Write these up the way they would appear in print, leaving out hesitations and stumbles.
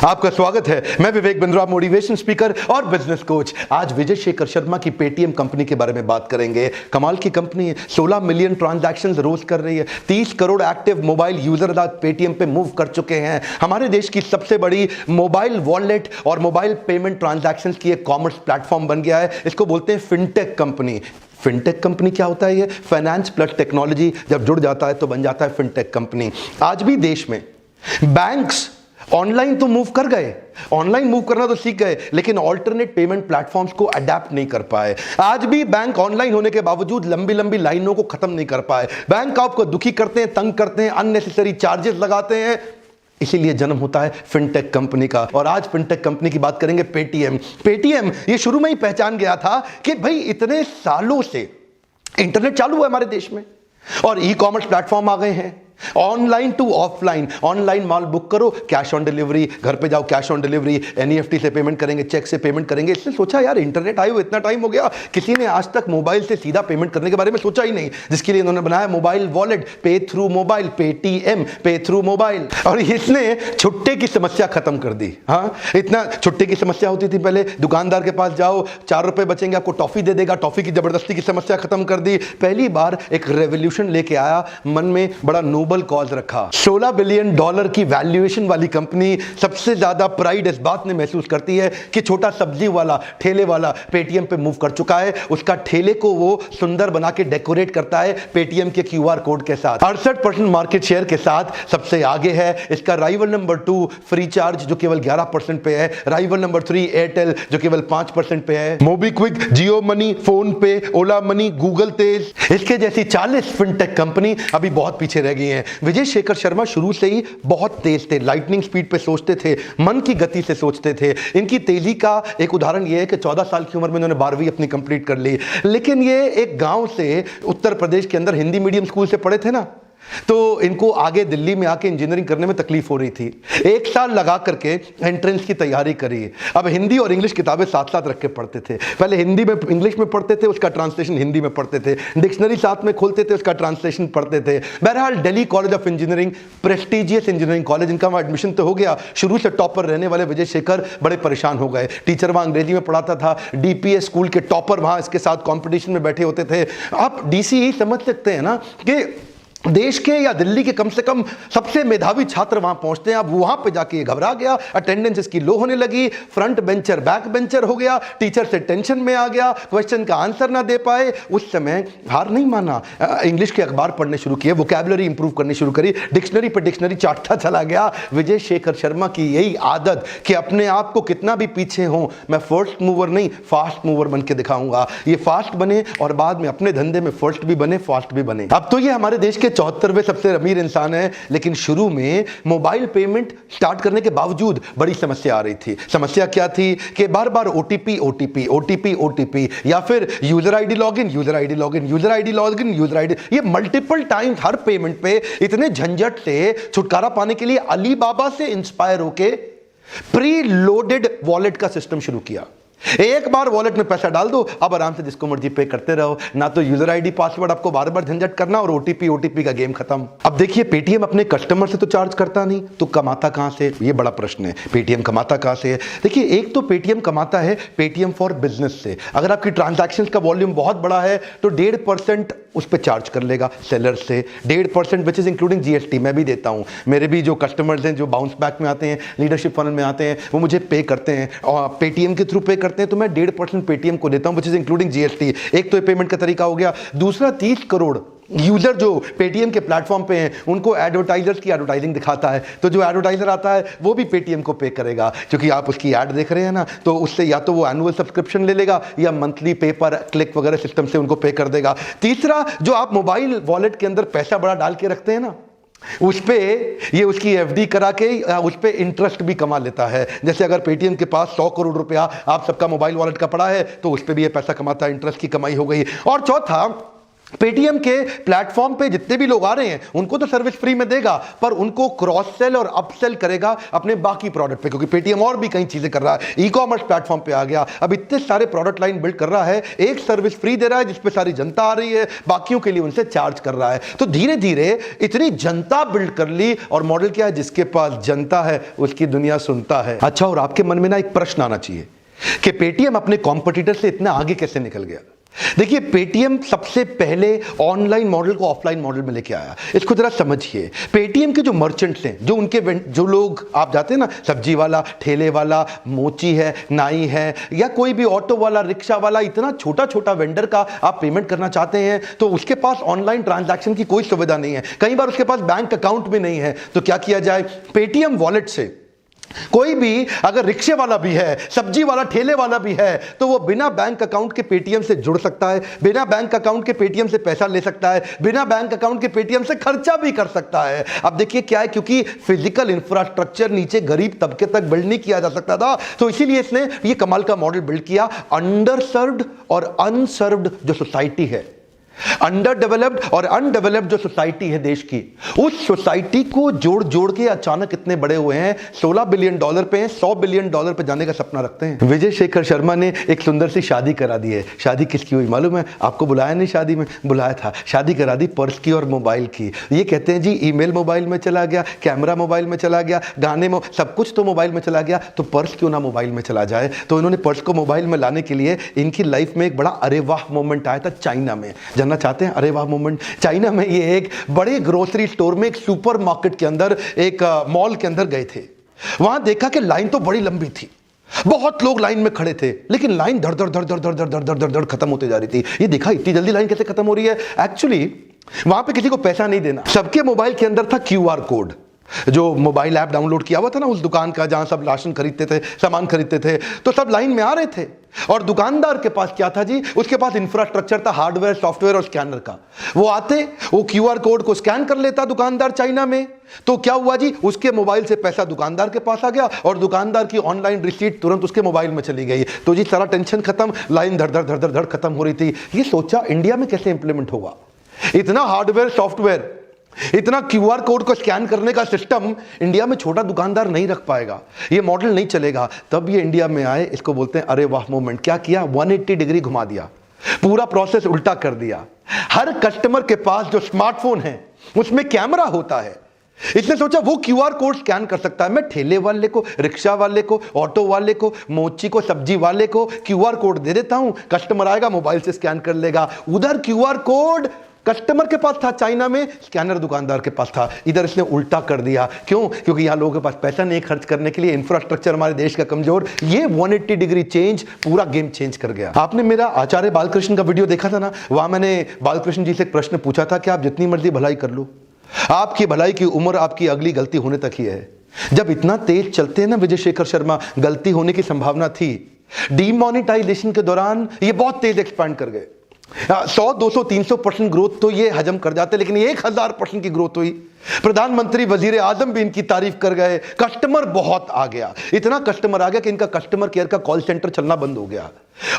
आपका स्वागत है। मैं विवेक बिंद्रा, मोटिवेशन स्पीकर और बिजनेस कोच। आज विजय शेखर शर्मा की पेटीएम कंपनी के बारे में बात करेंगे। कमाल की कंपनी है, 16 मिलियन ट्रांजैक्शंस रोज कर रही है, 30 crore active mobile user Paytm पे मूव कर चुके हैं। हमारे देश की सबसे बड़ी मोबाइल वॉलेट और मोबाइल पेमेंट ट्रांजैक्शंस की एक कॉमर्स प्लेटफॉर्म बन गया है। इसको बोलते हैं फिनटेक कंपनी। फिनटेक कंपनी क्या होता है? ये फाइनेंस प्लस टेक्नोलॉजी जब जुड़ जाता है तो बन जाता है फिनटेक कंपनी। आज भी देश में बैंक्स ऑनलाइन तो मूव कर गए, ऑनलाइन मूव करना तो सीख गए, लेकिन ऑल्टरनेट पेमेंट प्लेटफॉर्म्स को अडेप्ट नहीं कर पाए। आज भी बैंक ऑनलाइन होने के बावजूद लंबी लंबी लाइनों को खत्म नहीं कर पाए। बैंक आपको दुखी करते हैं, तंग करते हैं, अननेसेसरी चार्जेस लगाते हैं। इसीलिए जन्म होता है फिनटेक कंपनी का। और आज फिनटेक कंपनी की बात करेंगे पेटीएम। पेटीएम ये शुरू में ही पहचान गया था कि भाई इतने सालों से इंटरनेट चालू है हमारे देश में और ई कॉमर्स प्लेटफॉर्म आ गए हैं, ऑनलाइन टू ऑफलाइन। ऑनलाइन माल बुक करो, कैश ऑन डिलीवरी, घर पे जाओ कैश ऑन डिलीवरी, एनईएफटी से पेमेंट करेंगे, चेक से पेमेंट करेंगे। इसने सोचा यार इंटरनेट आए हुए इतना टाइम हो गया, किसी ने आज तक मोबाइल से सीधा पेमेंट करने के बारे में सोचा ही नहीं, जिसके लिए इन्होंने बनाया मोबाइल वॉलेट, पे थ्रू मोबाइल, पेटीएम, पे थ्रू मोबाइल। और इसने छुट्टे की समस्या खत्म कर दी। हाँ, इतना छुट्टे की समस्या होती थी पहले, दुकानदार के पास जाओ, 4 रुपए बचेंगे आपको टॉफी दे देगा, टॉफी की जबरदस्ती की समस्या खत्म कर दी। पहली बार एक रेवोल्यूशन लेके आया, मन में बड़ा नोबल कॉज रखा। $16 बिलियन की वैल्यूएशन वाली कंपनी। सबसे ज्यादा प्राइड इस बात में महसूस करती है कि छोटा सब्जी वाला, ठेले वाला पेटीएम पे मूव कर चुका है। उसका ठेले को वो सुंदर बना के डेकोरेट करता है पेटीएम के क्यूआर कोड के साथ। 68% मार्केट शेयर के साथ सबसे आगे है। इसका राइवल नंबर 2 फ्री चार्ज जो केवल 11% पे है। राइवल नंबर 3 एयरटेल जो केवल 5% पे है। मोबीक्विक, जियो मनी, फोन पे, ओला मनी, गूगल तेज, इसके जैसी 40 फिनटेक कंपनी अभी बहुत पीछे रह गई हैं। विजय शेखर शर्मा शुरू से ही बहुत तेज थे, लाइटनिंग स्पीड पे सोचते थे, मन की गति से सोचते थे। इनकी तेजी का एक उदाहरण यह है कि 14 साल की उम्र में इन्होंने 12वीं अपनी कंप्लीट कर ली। लेकिन ये एक गांव से, उत्तर प्रदेश के अंदर हिंदी मीडियम स्कूल से पढ़े थे ना, तो इनको आगे दिल्ली में आके इंजीनियरिंग करने में तकलीफ हो रही थी। 1 साल लगा करके एंट्रेंस की तैयारी करी। अब हिंदी और इंग्लिश किताबें साथ साथ रख के पढ़ते थे। पहले हिंदी में इंग्लिश में पढ़ते थे, उसका ट्रांसलेशन हिंदी में पढ़ते थे, डिक्शनरी साथ में खोलते थे, उसका ट्रांसलेशन पढ़ते थे। बहरहाल Delhi college of engineering, prestigious engineering college, इनका वहाँ एडमिशन तो हो गया। शुरू से टॉपर रहने वाले विजय शेखर बड़े परेशान हो गए। टीचर वहाँ अंग्रेजी में पढ़ाता था, डीपीएस स्कूल के टॉपर वहाँ इसके साथ कॉम्पिटिशन में बैठे होते थे। आप डीसी यही समझ सकते हैं ना कि देश के या दिल्ली के कम से कम सबसे मेधावी छात्र वहां पहुंचते हैं। अब वहां पे जाके घबरा गया, अटेंडेंस इसकी लो होने लगी, फ्रंट बेंचर बैक बेंचर हो गया, टीचर से टेंशन में आ गया, क्वेश्चन का आंसर ना दे पाए। उस समय हार नहीं माना, इंग्लिश के अखबार पढ़ने शुरू किए, वोकैबुलरी इंप्रूव करनी शुरू करी, डिक्शनरी पर डिक्शनरी चाटता चला गया। विजय शेखर शर्मा की यही आदत कि अपने आप को कितना भी पीछे हो, मैं फर्स्ट मूवर नहीं फास्ट मूवर बन के दिखाऊंगा। ये फास्ट बने और बाद में अपने धंधे में फर्स्ट भी बने, फास्ट भी बने। अब तो ये हमारे देश के 74वें सबसे अमीर इंसान है। लेकिन शुरू में मोबाइल पेमेंट स्टार्ट करने के बावजूद बड़ी समस्या आ रही थी। समस्या क्या थी कि बार बार ओटीपी ओटीपी ओटीपी ओटीपी, या फिर user ID login, user ID login, user ID login, user ID, ये मल्टीपल टाइम्स हर पेमेंट पे। इतने झंझट से छुटकारा पाने के लिए अली बाबा से इंस्पायर होके प्री लोडेड वॉलेट का सिस्टम शुरू किया। एक बार वॉलेट में पैसा डाल दो, अब आराम से जिसको मर्जी पे करते रहो, ना तो यूजर आईडी पासवर्ड आपको बार बार झंझट करना, और ओटीपी का गेम खत्म। अब देखिए, पेटीएम अपने कस्टमर से तो चार्ज करता नहीं, तो कमाता कहां से? ये बड़ा प्रश्न है। पेटीएम कमाता कहां से है? देखिए, एक तो पेटीएम कमाता है पेटीएम फॉर बिजनेस से। अगर आपकी ट्रांजैक्शंस का वॉल्यूम बहुत बड़ा है तो 1.5% उस पर चार्ज कर लेगा सेलर से। 1.5% विच इज इंक्लूडिंग जीएसटी। मैं भी देता हूं, मेरे भी जो कस्टमर्स हैं जो बाउंस बैक में आते हैं, लीडरशिप फनल में आते हैं, वो मुझे पे करते हैं और पेटीएम के थ्रू पे करते हैं, तो मैं 1.5% पेटीएम को देता हूं, विच इज इंक्लूडिंग जीएसटी। एक तो ये पेमेंट का तरीका हो गया। दूसरा, 30 करोड़ यूजर जो पेटीएम के प्लेटफॉर्म पे हैं, उनको एडवर्टाइजर्स की एडवर्टाइजिंग दिखाता है, तो जो एडवर्टाइजर आता है वो भी पेटीएम को पे करेगा, क्योंकि आप उसकी ऐड देख रहे हैं ना, तो उससे या तो वो एनुअल सब्सक्रिप्शन ले लेगा या मंथली पे पर क्लिक वगैरह सिस्टम से उनको पे कर देगा। तीसरा, जो आप मोबाइल वॉलेट के अंदर पैसा बड़ा डाल के रखते हैं ना, उस पे ये उसकी एफडी करा के उस पे इंटरेस्ट भी कमा लेता है। जैसे अगर पेटीएम के पास 100 करोड़ रुपया आप सबका मोबाइल वॉलेट का पड़ा है, तो उस पे भी ये पैसा कमाता है, इंटरेस्ट की कमाई हो गई। और चौथा, पेटीएम के प्लेटफॉर्म पे जितने भी लोग आ रहे हैं उनको तो सर्विस फ्री में देगा, पर उनको क्रॉस सेल और अपसेल करेगा अपने बाकी प्रोडक्ट पे, क्योंकि पेटीएम और भी कई चीजें कर रहा है, ई कॉमर्स प्लेटफॉर्म पे आ गया, अब इतने सारे प्रोडक्ट लाइन बिल्ड कर रहा है, एक सर्विस फ्री दे रहा है जिसपे सारी जनता आ रही है, बाकियों के लिए उनसे चार्ज कर रहा है। तो धीरे धीरे इतनी जनता बिल्ड कर ली, और मॉडल क्या है, जिसके पास जनता है उसकी दुनिया सुनता है। अच्छा, और आपके मन में ना एक प्रश्न आना चाहिए कि पेटीएम अपने कॉम्पिटिटर से इतना आगे कैसे निकल गया। देखिए, पेटीएम सबसे पहले ऑनलाइन मॉडल को ऑफलाइन मॉडल में लेके आया। इसको जरा समझिए, पेटीएम के जो मर्चेंट्स हैं, जो उनके जो लोग आप जाते हैं ना, सब्जी वाला, ठेले वाला, मोची है, नाई है, या कोई भी ऑटो वाला, रिक्शा वाला, इतना छोटा छोटा वेंडर का आप पेमेंट करना चाहते हैं तो उसके पास ऑनलाइन ट्रांजैक्शन की कोई सुविधा नहीं है, कई बार उसके पास बैंक अकाउंट भी नहीं है। तो क्या किया जाए, पेटीएम वॉलेट से कोई भी अगर रिक्शे वाला भी है, सब्जी वाला, ठेले वाला भी है, तो वो बिना बैंक अकाउंट के पेटीएम से जुड़ सकता है, बिना बैंक अकाउंट के पेटीएम से पैसा ले सकता है, बिना बैंक अकाउंट के पेटीएम से खर्चा भी कर सकता है। अब देखिए क्या है, क्योंकि फिजिकल इंफ्रास्ट्रक्चर नीचे गरीब तबके तक बिल्ड नहीं किया जा सकता था, तो इसीलिए इसने ये कमाल का मॉडल बिल्ड किया। अंडर सर्व्ड और अनसर्व्ड जो सोसाइटी है, अंडर डेवलप्ड और अनडेवलप्ड जो सोसाइटी है देश की, उस सोसाइटी को जोड़ जोड़ के अचानक इतने बड़े हुए हैं, $16 बिलियन पे हैं, $100 बिलियन पे जाने का सपना रखते हैं। विजय शेखर शर्मा ने एक सुंदर सी शादी करा दी है। शादी किसकी हुई मालूम है आपको? बुलाया नहीं, शादी में बुलाया था, शादी करा दी पर्स की और मोबाइल की। ये कहते हैं जी ईमेल मोबाइल में चला गया, कैमरा मोबाइल में चला गया, गाने में, सब कुछ तो मोबाइल में चला गया, तो पर्स क्यों ना मोबाइल में चला जाए। तो इन्होंने पर्स को मोबाइल में लाने के लिए इनकी लाइफ में एक बड़ा अरे वाह मोमेंट आया था चाइना में। जानना चाहते हैं अरे वाह मोमेंट? चाइना में ये एक बड़े ग्रोसरी स्टोर में, एक सुपरमार्केट के अंदर, एक मॉल के अंदर गए थे। वहां देखा कि लाइन तो बड़ी लंबी थी, बहुत लोग लाइन में खड़े थे, लेकिन लाइन धड़ धड़ धड़ धड़ धड़ धड़ धड़ धड़ धड़ खत्म होती जा रही थी। ये देखा इतनी जल्दी लाइन कैसे खत्म हो रही है। एक्चुअली वहां पे किसी को पैसा नहीं देना, सबके मोबाइल के अंदर था क्यूआर कोड, जो मोबाइल ऐप डाउनलोड किया हुआ था ना उस दुकान का जहां सब राशन खरीदते थे, सामान खरीदते थे, तो सब लाइन में आ रहे थे। और दुकानदार के पास क्या था जी, उसके पास इंफ्रास्ट्रक्चर था, हार्डवेयर, सॉफ्टवेयर और स्कैनर का। वो आते, वो क्यूआर कोड को स्कैन कर लेता दुकानदार चाइना में, तो क्या हुआ जी, उसके मोबाइल से पैसा दुकानदार के पास आ गया और दुकानदार की ऑनलाइन रिसीट तुरंत उसके मोबाइल में चली गई। तो जी सारा टेंशन खत्म, लाइन धड़ धड़ धड़ धड़ धड़ खत्म हो रही थी। ये सोचा इंडिया में कैसे इंप्लीमेंट होगा, इतना हार्डवेयर, सॉफ्टवेयर, इतना क्यूआर कोड को स्कैन करने का सिस्टम इंडिया में छोटा दुकानदार नहीं रख पाएगा, ये मॉडल नहीं चलेगा। तब ये इंडिया में आए, इसको बोलते हैं अरे वाह मोमेंट। क्या किया, 180 डिग्री घुमा दिया, पूरा प्रोसेस उल्टा कर दिया। हर कस्टमर के पास जो स्मार्टफोन है उसमें कैमरा होता है। इसने सोचा वो क्यूआर कोड स्कैन कर सकता है, मैं ठेले वाले को, रिक्शा वाले को, ऑटो वाले को, मोची को, सब्जी वाले को क्यूआर कोड दे देता हूं, कस्टमर आएगा मोबाइल से स्कैन कर लेगा। उधर क्यूआर कोड कस्टमर के पास था चाइना में, स्कैनर दुकानदार के पास था। इधर इसने उल्टा कर दिया। क्यों? क्योंकि यहां लोगों के पास पैसा नहीं खर्च करने के लिए, इंफ्रास्ट्रक्चर हमारे देश का कमजोर। ये 180 डिग्री चेंज पूरा गेम चेंज कर गया। आपने मेरा आचार्य बालकृष्ण का वीडियो देखा था ना, वहां मैंने बालकृष्ण जी से एक प्रश्न पूछा था कि आप जितनी मर्जी भलाई कर लो, आपकी भलाई की उम्र आपकी अगली गलती होने तक ही है। जब इतना तेज चलते हैं ना विजय शेखर शर्मा, गलती होने की संभावना थी। डीमोनेटाइजेशन के दौरान ये बहुत तेज एक्सपैंड कर गए। 100, 200, 300% ग्रोथ तो ये हजम कर जाते, लेकिन 1000% की ग्रोथ हुई। प्रधानमंत्री, वजीर आजम भी इनकी तारीफ कर गए। कस्टमर बहुत आ गया, इतना कस्टमर आ गया कि इनका कस्टमर केयर का कॉल सेंटर चलना बंद हो गया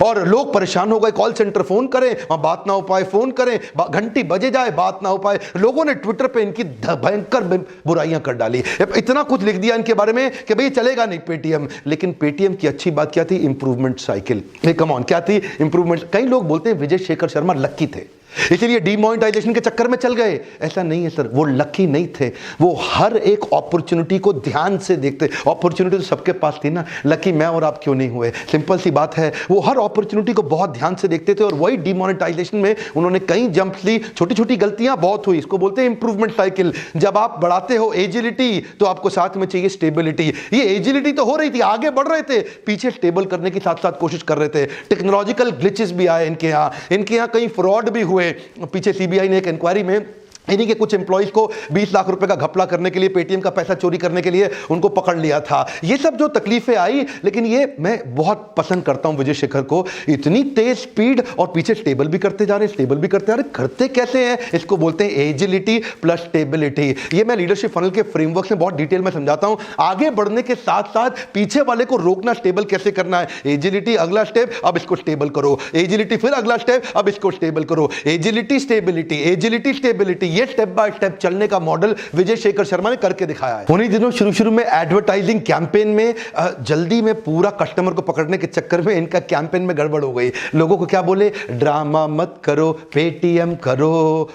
और लोग परेशान हो गए। कॉल सेंटर फोन करें, वहां बात ना हो पाए, फोन करें, घंटी बजे जाए, बात ना हो पाए। लोगों ने ट्विटर पे इनकी भयंकर बुराइयां कर डाली, इतना कुछ लिख दिया इनके बारे में कि भाई चलेगा नहीं पेटीएम। लेकिन पेटीएम की अच्छी बात क्या थी? Improvement cycle. कम ऑन, क्या थी इंप्रूवमेंट? कई लोग बोलते हैं विजय शेखर शर्मा लक्की थे, इसीलिए डीमोनेटाइजेशन के चक्कर में चल गए। ऐसा नहीं है सर, वो लकी नहीं थे, वो हर एक अपॉर्चुनिटी को ध्यान से देखते। अपॉर्चुनिटी तो सबके पास थी ना, लकी मैं और आप क्यों नहीं हुए? सिंपल सी बात है, वो हर अपॉर्चुनिटी को बहुत ध्यान से देखते थे और वही डीमोनेटाइजेशन में उन्होंने कई जंप्स ली। छोटी छोटी गलतियां बहुत हुई, इसको बोलते हैं इंप्रूवमेंट साइकिल। जब आप बढ़ाते हो एजिलिटी तो आपको साथ में चाहिए स्टेबिलिटी। ये एजिलिटी तो हो रही थी, आगे बढ़ रहे थे, पीछे स्टेबल करने की साथ साथ कोशिश कर रहे थे। टेक्नोलॉजिकल ग्लिचेस भी आए इनके यहाँ कई फ्रॉड भी हुए। पीछे सीबीआई ने एक इंक्वायरी में इन्हीं के कुछ एम्प्लॉइज को 20 लाख रुपए का घपला करने के लिए, पेटीएम का पैसा चोरी करने के लिए उनको पकड़ लिया था। ये सब जो तकलीफें आई, लेकिन ये मैं बहुत पसंद करता हूं विजय शेखर को, इतनी तेज स्पीड और पीछे स्टेबल भी करते जा रहे हैं, स्टेबल भी करते जा रहे हैं। करते कैसे हैं? इसको बोलते हैं एजिलिटी प्लस स्टेबिलिटी। ये मैं लीडरशिप फनल के फ्रेमवर्क में बहुत डिटेल में समझाता हूं। आगे बढ़ने के साथ साथ पीछे वाले को रोकना, स्टेबल कैसे करना है। एजिलिटी अगला स्टेप, अब इसको स्टेबल करो। एजिलिटी फिर अगला स्टेप, अब इसको स्टेबल करो। एजिलिटी स्टेबिलिटी, एजिलिटी स्टेबिलिटी, ये स्टेप बाय स्टेप चलने का मॉडल विजय शेखर शर्मा ने करके दिखाया है। उन्हीं दिनों शुरू में एडवर्टाइजिंग कैंपेन में जल्दी में पूरा कस्टमर को पकड़ने के चक्कर में इनका कैंपेन में गड़बड़ हो गई। लोगों को क्या बोले? ड्रामा मत करो, पेटीएम करो।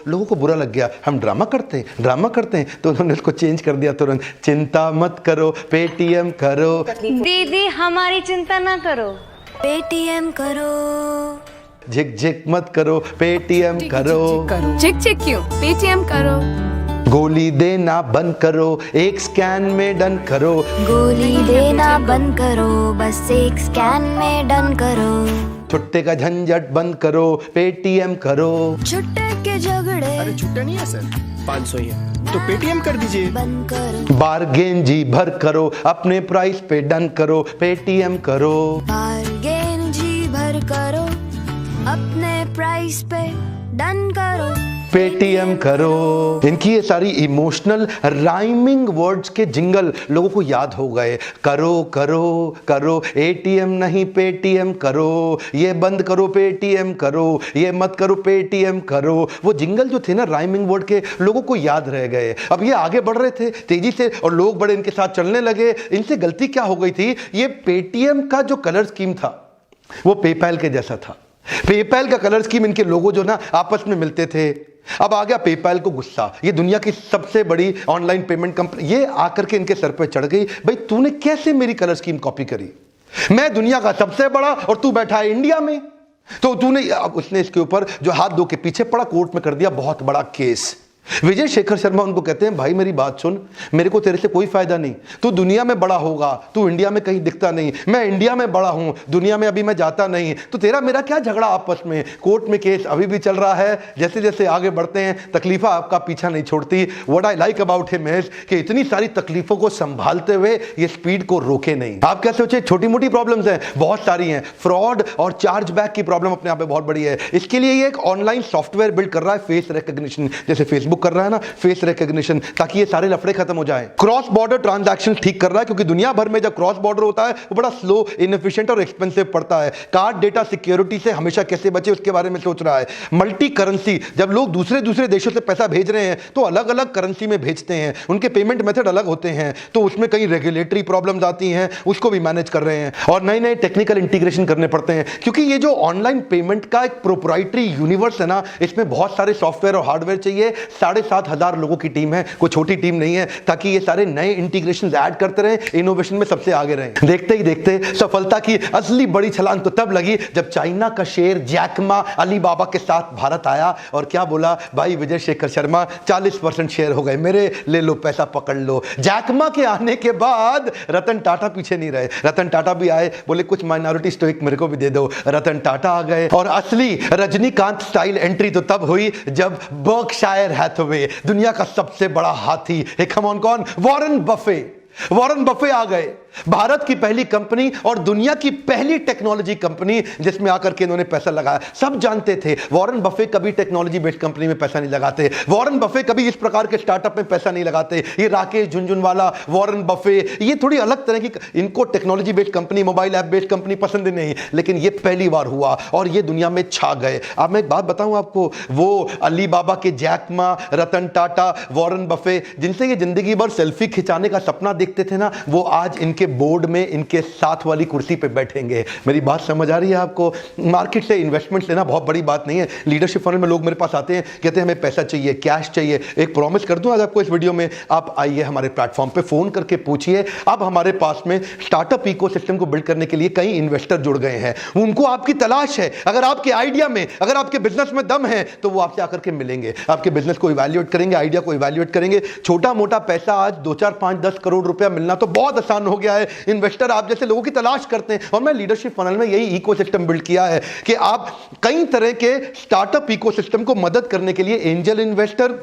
लोगों को बुरा लग गया, हम ड्रामा करते हैं, तो उन्होंने उसको चेंज कर दिया तुरंत, चिंता मत करो, पेटीएम करो। दीदी हमारी चिंता ना करो, पेटीएम करो। झिक झिक मत करो, पेटीएम करो। झिक झिक क्यों? पेटीएम करो। गोली देना बंद करो, एक स्कैन में डन करो। गोली देना बंद करो, बस एक स्कैन में डन करो। छुट्टे का झंझट बंद करो, पेटीएम करो। छुट्टे के झगड़े, अरे छुट्टा नहीं है सर, 500 ही है, तो पेटीएम कर दीजिए। बंद करो। बार्गेन जी भर करो, अपने प्राइस पे डन करो, पेटीएम करो। बार्गेन जी भर करो, अपने प्राइस पे डन करो, पेटीएम करो। इनकी ये सारी इमोशनल राइमिंग वर्ड्स के जिंगल लोगों को याद हो गए। करो करो करो, एटीएम नहीं पेटीएम करो, ये बंद करो पेटीएम करो, ये मत करो पेटीएम करो। वो जिंगल जो थे ना राइमिंग वर्ड के, लोगों को याद रह गए। अब ये आगे बढ़ रहे थे तेजी से और लोग बड़े इनके साथ चलने लगे। इनसे गलती क्या हो गई थी? ये पेटीएम का जो कलर स्कीम था वो पेपैल के जैसा था। पेपैल का कलर स्कीम, इनके लोगो जो ना आपस में मिलते थे। अब आ गया पेपैल को गुस्सा, ये दुनिया की सबसे बड़ी ऑनलाइन पेमेंट कंपनी, ये आकर के इनके सर पे चढ़ गई, भाई तूने कैसे मेरी कलर स्कीम कॉपी करी? मैं दुनिया का सबसे बड़ा और तू बैठा है इंडिया में, तो तूने। अब उसने इसके ऊपर जो हाथ धो के पीछे पड़ा, कोर्ट में कर दिया बहुत बड़ा केस। विजय शेखर शर्मा उनको कहते हैं, भाई मेरी बात सुन, मेरे को तेरे से कोई फायदा नहीं। तू दुनिया में बड़ा होगा, तू इंडिया में कहीं दिखता नहीं। मैं इंडिया में बड़ा हूं, दुनिया में अभी मैं जाता नहीं, तो तेरा मेरा क्या झगड़ा आपस में? कोर्ट में केस अभी भी चल रहा है। जैसे जैसे आगे बढ़ते हैं, तकलीफा आपका पीछा नहीं छोड़ती। What I like about him is कि इतनी सारी तकलीफों को संभालते हुए ये स्पीड को रोके नहीं। आप क्या सोचे? छोटी मोटी प्रॉब्लम्स हैं, बहुत सारी हैं। फ्रॉड और चार्ज बैक की प्रॉब्लम अपने आप में बहुत बड़ी है। इसके लिए ये एक ऑनलाइन सॉफ्टवेयर बिल्ड कर रहा है, फेस रिकॉग्निशन, जैसे फेसबुक कर रहा है ना, फेस रिकॉग्निशन, ताकि ये सारे लफड़े खत्म हो जाएं। क्रॉस बॉर्डर ट्रांजैक्शन ठीक कर रहा है, क्योंकि दुनिया भर में जब क्रॉस बॉर्डर होता है वो बड़ा स्लो, इनएफिशिएंट और एक्सपेंसिव पड़ता है। कार्ड डेटा सिक्योरिटी से हमेशा कैसे बचे उसके बारे में सोच रहा है। मल्टी करेंसी, जब लोग दूसरे दूसरे देशों से पैसा भेज रहे हैं तो अलग अलग करेंसी में भेजते हैं, उनके पेमेंट मेथड अलग होते हैं, तो उसमें कई रेगुलेटरी प्रॉब्लम्स आती हैं, उसको भी मैनेज कर रहे हैं। और नए नए टेक्निकल इंटीग्रेशन करने पड़ते हैं, क्योंकि ये जो ऑनलाइन पेमेंट का एक प्रोप्राइटरी यूनिवर्स है ना, इसमें बहुत सारे सॉफ्टवेयर और हार्डवेयर चाहिए। 7,500 लोगों की टीम है, कोई छोटी टीम नहीं है, ताकि ये सारे नए इंटीग्रेशन ऐड करते रहे, इनोवेशन में सबसे आगे रहे। देखते ही देखते सफलता की असली बड़ी छलांग तो तब लगी जब चाइना का शेर जैक मा अलीबाबा के साथ भारत आया और क्या बोला, भाई विजय शेखर शर्मा 40% शेयर हो गए मेरे, ले लो पैसा पकड़ लो। जैक मा के आने के बाद रतन टाटा पीछे नहीं रहे, रतन टाटा भी आए, बोले कुछ माइनॉरिटी स्टॉक मेरे को भी दे दो। रतन टाटा आ गए और असली रजनीकांत स्टाइल एंट्री तो तब हुई जब बर्कशायर हैथवे, दुनिया का सबसे बड़ा हाथी, कम ऑन, कौन? Warren Buffett. वॉरेन बफे आ गए, भारत की पहली कंपनी और दुनिया की पहली टेक्नोलॉजी कंपनी जिसमें आकर के इन्होंने पैसा लगाया। सब जानते थे वॉरेन बफे कभी टेक्नोलॉजी बेस्ड कंपनी में पैसा नहीं लगाते, वॉरेन बफे कभी इस प्रकार के स्टार्टअप में पैसा नहीं लगाते। ये राकेश झुनझुनवाला, वॉरेन बफे, ये थोड़ी अलग तरह की, इनको technology based company, mobile app based company पसंद नहीं, लेकिन ये पहली बार हुआ और ये दुनिया में छा गए। अब मैं एक बात बताऊं आपको, वो अली बाबा के Jack Ma, Ratan Tata, Warren Buffett, जिनसे ये जिंदगी भर सेल्फी खिंचाने का सपना देखते थे ना, वो आज इनके बोर्ड में इनके साथ वाली कुर्सी पे बैठेंगे। मेरी बात समझ आ रही है आपको? मार्केट से इन्वेस्टमेंट लेना बहुत बड़ी बात नहीं है। लीडरशिप फनल में लोग मेरे पास आते हैं, कहते हैं हमें पैसा चाहिए, कैश चाहिए। एक प्रॉमिस कर दूं आज आपको इस वीडियो में, आप आइए हमारे प्लेटफॉर्म पे, फोन करके पूछिए। अब हमारे पास में स्टार्टअप इकोसिस्टम को बिल्ड करने के लिए कई इन्वेस्टर जुड़ गए हैं, उनको आपकी तलाश है। अगर आपके आइडिया में, अगर आपके बिजनेस में दम है तो वो आपसे आकर के मिलेंगे, आपके बिजनेस को इवैल्यूएट करेंगे, आइडिया को इवैल्यूएट करेंगे। छोटा मोटा पैसा आज 2, 4, 5, 10 करोड़ रुपया मिलना तो बहुत आसान हो गया है। इन्वेस्टर आप जैसे लोगों की तलाश करते हैं, और मैं लीडरशिप फनल में यही इकोसिस्टम बिल्ड किया है कि आप कई तरह के स्टार्टअप इकोसिस्टम को मदद करने के लिए एंजल इन्वेस्टर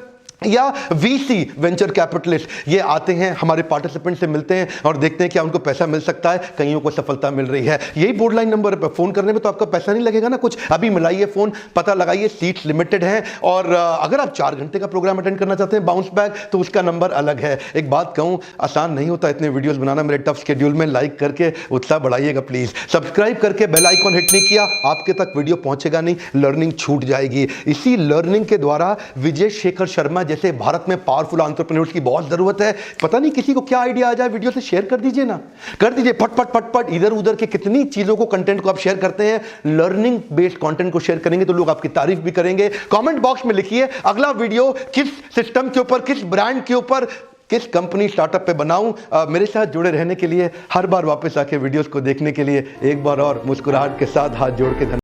या वीसी वेंचर कैपिटलिस्ट, ये आते हैं हमारे पार्टिसिपेंट से मिलते हैं और देखते हैं क्या उनको पैसा मिल सकता है, कईयों को सफलता मिल रही है। यही बोर्ड लाइन नंबर पर फोन करने में तो आपका पैसा नहीं लगेगा ना कुछ। अभी मिलाइए फोन, पता लगाइए, सीट्स लिमिटेड हैं। और अगर आप 4 घंटे का प्रोग्राम अटेंड करना चाहते हैं बाउंस बैक, तो उसका नंबर अलग है। एक बात कहूं, आसान नहीं होता इतने वीडियोस बनाना मेरे टफ शेड्यूल में। लाइक करके उत्साह बढ़ाइएगा प्लीज। सब्सक्राइब करके बेल आइकॉन हिट नहीं किया, आपके तक वीडियो पहुंचेगा नहीं, लर्निंग छूट जाएगी। इसी लर्निंग के द्वारा विजय शेखर शर्मा जैसे भारत में पावरफुल एंटरप्रेन्योर्स की बहुत जरूरत है। पता नहीं किसी को क्या आइडिया आ जाए, वीडियो से शेयर कर दीजिए ना, कर दीजिए फटफट फटफट। इधर उधर के कितनी चीजों को, कंटेंट को आप शेयर करते हैं। लर्निंग बेस्ड कंटेंट को शेयर करेंगे तो लोग आपकी तारीफ भी करेंगे। कमेंट बॉक्स में लिखिए अगला वीडियो किस सिस्टम के ऊपर, किस ब्रांड के ऊपर, किस कंपनी स्टार्टअप पे बनाऊं। मेरे साथ जुड़े रहने के लिए, हर बार वापस आके वीडियोस को देखने के लिए एक बार और मुस्कुराहट के साथ हाथ जोड़ के धन्यवाद।